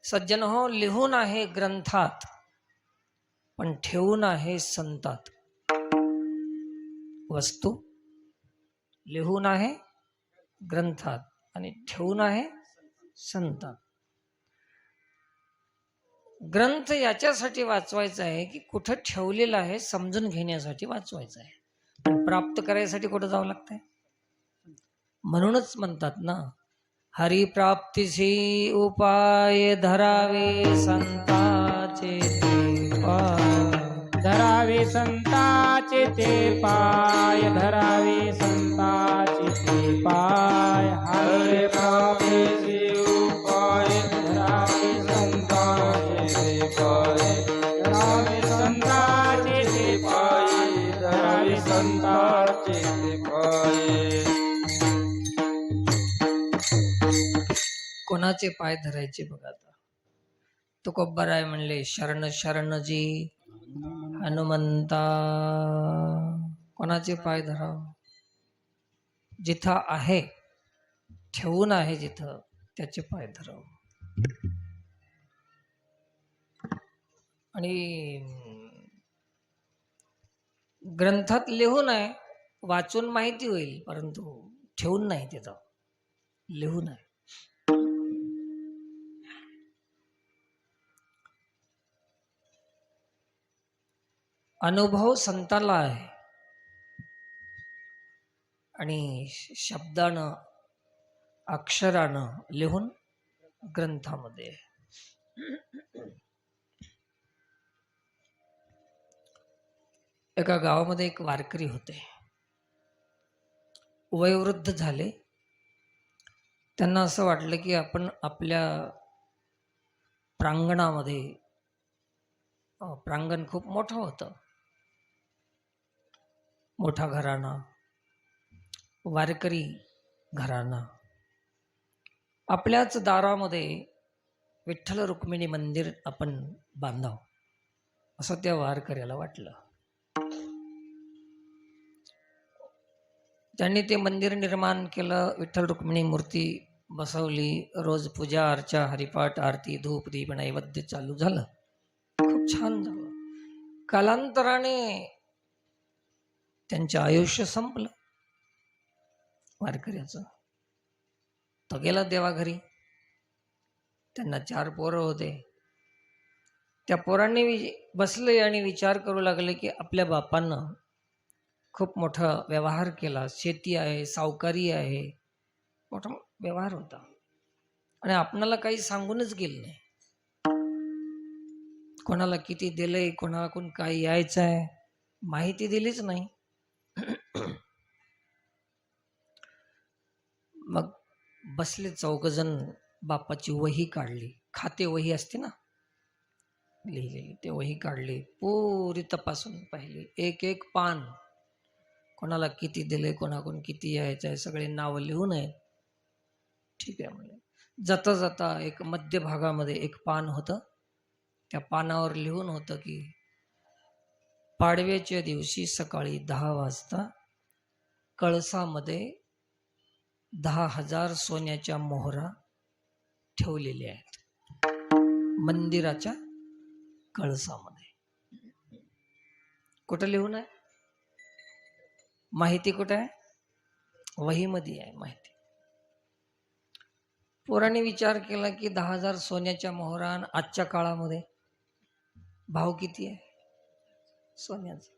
सज्जन हो, लिहून आहे ग्रंथात पण ठेवून आहे संतात. वस्तू लिहून आहे ग्रंथात आणि ठेवून आहे संतात. ग्रंथ याच्यासाठी वाचवायचा आहे की कुठं ठेवलेला आहे समजून घेण्यासाठी वाचवायचा आहे, पण प्राप्त करायसाठी कुठं जावं लागतंय. म्हणूनच म्हणतात ना, हरिप्राप्तीसी उपाय धरावे संताचे ते पाय. धरावे संताचे ते पाय, धरावे संताचे ते पाय. हरे प्राप्तीचे उपाय धरावे संताचे ते पाय, धरावे संताचे ते पाय, धरावे संताचे ते पाय. कोणाचे पाय धरायचे बघा. आता तुकोबाराय म्हणले, शरण शरण जी हनुमंता. कोणाचे पाय धराव? जिथं आहे, ठेवून आहे जिथं, त्याचे पाय धराव. आणि ग्रंथात लिहून आहे, वाचून माहिती होईल, परंतु ठेवून नाही, तिथं लिहून आहे. अनुभव संताला आहे आणि शब्दानं अक्षरानं लिहून ग्रंथामध्ये आहे. एका गावामध्ये एक वारकरी होते, वयोवृद्ध झाले. त्यांना असं वाटलं की आपण आपल्या प्रांगणामध्ये, प्रांगण खूप मोठं होतं, मोठा घराणा, वारकरी घराणा, आपल्याच दारामध्ये विठ्ठल रुक्मिणी मंदिर आपण बांधावं, असं त्या वारकऱ्याला वाटलं. त्यांनी ते मंदिर निर्माण केलं, विठ्ठल रुक्मिणी मूर्ती बसवली, रोज पूजा अर्चा, हरिपाठ, आरती, धूप, दीप, नैवेद्य चालू झालं. खूप छान झालं. कालांतराने त्यांचं आयुष्य संपलं वारकऱ्याचं. तो गेला देवाघरी. त्यांना 4 पोरं होते. त्या पोरांनी बसले आणि विचार करू लागले की आपल्या बापानं खूप मोठा व्यवहार केला, शेती आहे, सावकारी आहे, मोठा व्यवहार होता, आणि आपणाला काही सांगूनच गेलं नाही. कोणाला किती दिलंय, कोणाकडून काय यायचं आहे, माहिती दिलीच नाही. मग बसले 4 जण, बापाची वही काढली, खाते वही असते ना लिहिलेली, ते वही काढली, पुरी तपासून पाहिली, एक एक पान, कोणाला किती दिले, कोणाकडून किती यायचं आहे, सगळे नाव लिहून आहे. ठीक आहे म्हणले. जाता जाता एक मध्य भागामध्ये एक पान होतं, त्या पानावर लिहून होतं की पाडव्याच्या दिवशी सकाळी 10 वाजता कळसामध्ये 10,000 सोन्याच्या मोहरा ठेवलेल्या आहेत मंदिराच्या कळसामध्ये. कुठं लिहून आहे? माहिती कुठं आहे? वहीमध्ये आहे माहिती. पोरांनी विचार केला की 10,000 सोन्याच्या मोहरा, आजच्या काळामध्ये भाव किती आहे सोन्याचा?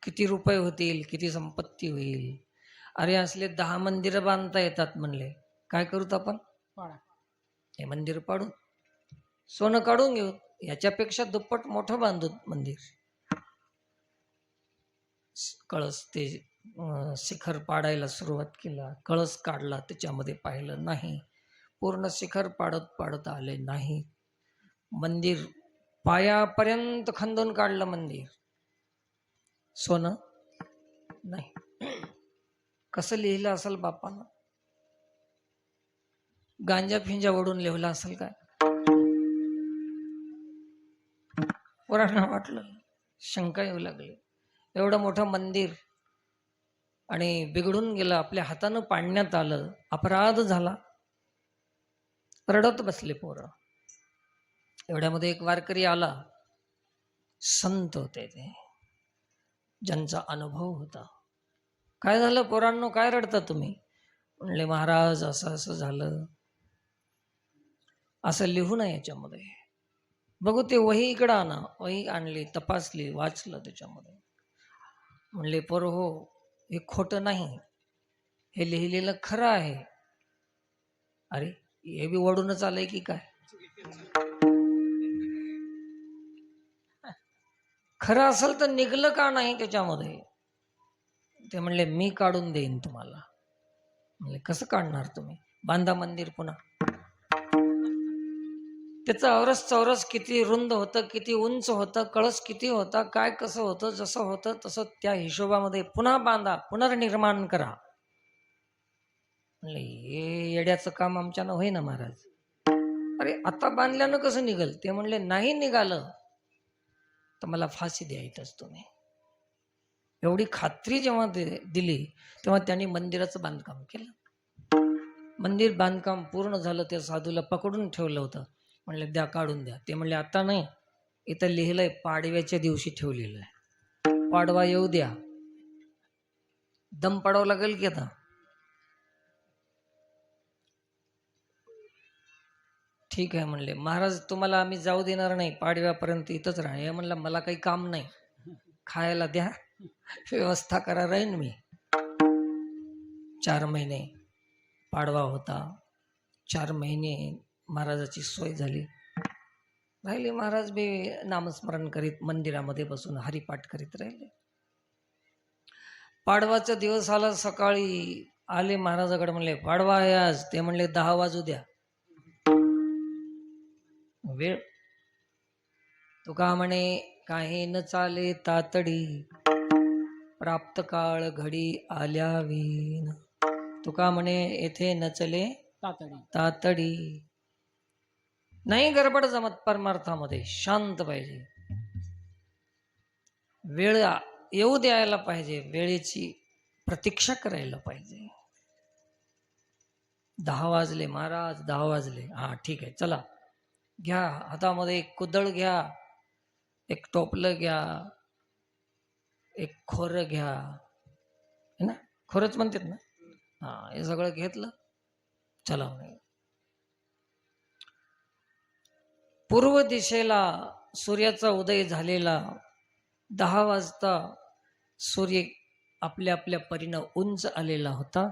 किती रुपये होतील, किती संपत्ती होईल? अरे असले 10 मंदिरं बांधता येतात म्हणले, काय करूत आपण? हे मंदिर पाडून सोनं काढून घेऊ, याच्यापेक्षा दुप्पट मोठं बांधू मंदिर. कळस ते शिखर पाडायला सुरुवात केला, कळस काढला, त्याच्यामध्ये पाहिलं नाही, पूर्ण शिखर पाडत पाडत आले नाही, मंदिर पायापर्यंत खंदून काढलं मंदिर, सोनं नाही. कसं लिहिलं असेल बापानं? गांजा फिंजा ओढून लिहिलं असेल काय? पोरांना वाटलं, शंका येऊ लागली, एवढं मोठं मंदिर आणि बिघडून गेलं, आपल्या हातानं पाडण्यात आलं, अपराध झाला. रडत बसले पोरं. एवढ्यामध्ये एक वारकरी आला, संत होते ते, ज्यांचा अनुभव होता. काय झालं पोरांनो, काय रडता तुम्ही? म्हणले महाराज असं असं झालं. असं लिहू नये याच्यामध्ये. बघू ते वही इकडं आणा. वही आणली, तपासली, वाचलं त्याच्यामध्ये. म्हणले पोर हो, हे खोटं नाही, हे लिहिलेलं खरं आहे. अरे हे बी वडूनच आलंय की काय? खरं असेल तर निघलं का नाही त्याच्यामध्ये? ते म्हणले मी काढून देईन तुम्हाला. म्हणले कसं काढणार तुम्ही? बांधा मंदिर पुन्हा. त्याचं औरस चौरस किती रुंद होतं, किती उंच होतं, कळस किती होता, काय कसं होतं, जसं होतं तसं त्या हिशोबामध्ये पुन्हा बांधा, पुनर्निर्माण करा. म्हणले हे येड्याचं काम आमच्यानं होईना महाराज. अरे आता बांधल्यानं कसं निघल? ते म्हणले नाही निघालं तर मला फाशी द्या इथंच तुम्ही. एवढी खात्री जेव्हा दिली तेव्हा त्यांनी मंदिराचं बांधकाम केलं. मंदिर बांधकाम पूर्ण झालं. त्या साधूला पकडून ठेवलं होतं. म्हणले द्या, काढून द्या. ते म्हणले आता नाही, इथं लिहिलंय पाडव्याच्या दिवशी ठेवलेलं आहे, पाडवा येऊ द्या. दम पडावं लागेल की आता. ठीक आहे म्हणले. महाराज तुम्हाला आम्ही जाऊ देणार नाही, पाडव्यापर्यंत इथंच राहा. हे म्हणलं मला काही काम नाही, खायला द्या, व्यवस्था करा, राहीन मी. 4 महिने पाडवा होता. 4 महिने महाराजाची सोय झाली. राहिले महाराज बी नामस्मरण करीत मंदिरामध्ये बसून हरिपाठ करीत राहिले. पाडवाचा दिवस आला. सकाळी आले महाराजाकडे, म्हणले पाडवा आहे आज. ते म्हणले 10 वाजू द्या. वेळ तुका म्हणे काही न चाले तातडी, प्राप्त काळ घडी आल्यावीन. तुका म्हणे येथे न चले तातडी. नाही गडबड जमत परमार्थामध्ये. शांत पाहिजे, वेळ येऊ द्यायला पाहिजे, वेळेची प्रतीक्षा करायला पाहिजे. 10 वाजले महाराज, 10 वाजले. हा ठीक आहे चला, घ्या हातामध्ये एक कुदळ घ्या, एक टोपलं घ्या, एक खोर घ्या, है ना, खोरच म्हणतात ना. हा हे सगळं घेतलं. चला म्हणे. पूर्व दिशेला सूर्याचा उदय झालेला. 10 वाजता सूर्य आपल्या आपल्या परीनं उंच आलेला होता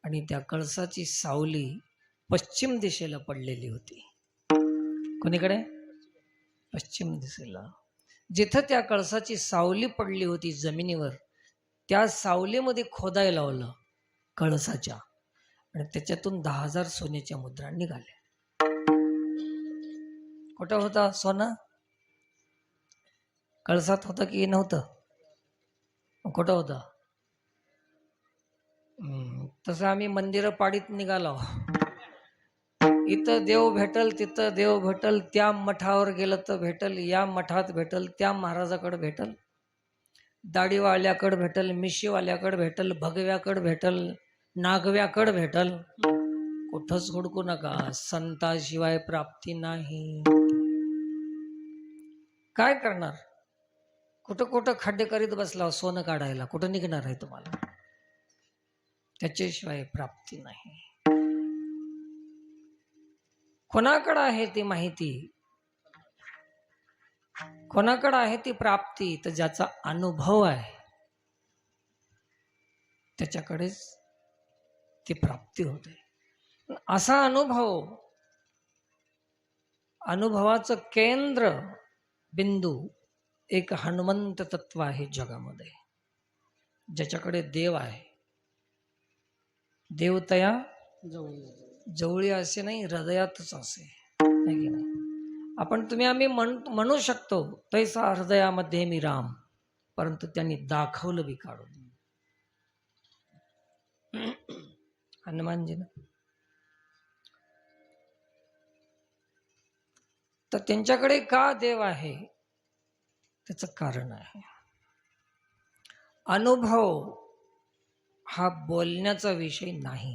आणि त्या कळसाची सावली पश्चिम दिशेला पडलेली होती. कोणीकडे? पश्चिम दिशेला. जिथं त्या कळसाची सावली पडली होती जमिनीवर, त्या सावलीमध्ये खोदाय लावलं कळसाच्या, आणि त्याच्यातून 10,000 सोन्याच्या मुद्रा निघाल्या. कुठं होता सोनं? कळसात होतं की नव्हतं? कुठं होतं? तसं आम्ही मंदिरं पाडीत निघालो. इथं देव भेटल, तिथं देव भेटल, त्या मठावर गेलं तर भेटल, या मठात भेटल, त्या महाराजाकडे भेटल, दाढीवाल्याकडे भेटल, मिशीवाल्याकडे भेटल, भगव्याकडे भेटल, नागव्याकडे भेटल. कुठंच हुडकू नका, संताशिवाय प्राप्ती नाही. काय करणार? कुठं कुठं खड्डे करीत बसला सोनं काढायला, कुठं निघणार आहे तुम्हाला? त्याच्याशिवाय प्राप्ती नाही. कोणाकडे आहे ती माहिती, कोणाकडे आहे ती प्राप्ती? तर ज्याचा अनुभव आहे त्याच्याकडेच ती प्राप्ती होते. असा अनुभव, अनुभवाचं केंद्र बिंदू एक हनुमंत तत्व आहे जगामध्ये, ज्याच्याकडे देव आहे. देवतया जवळी असे नाही, हृदयातच असे, नाही की नाही? आपण तुम्ही आम्ही म्हणू शकतो तैसा हृदयामध्ये मी राम, परंतु त्यांनी दाखवलं बी काढून. हनुमानजीनं तर त्यांच्याकडे का देव आहे त्याचं कारण आहे. अनुभव हा बोलण्याचा विषय नाही.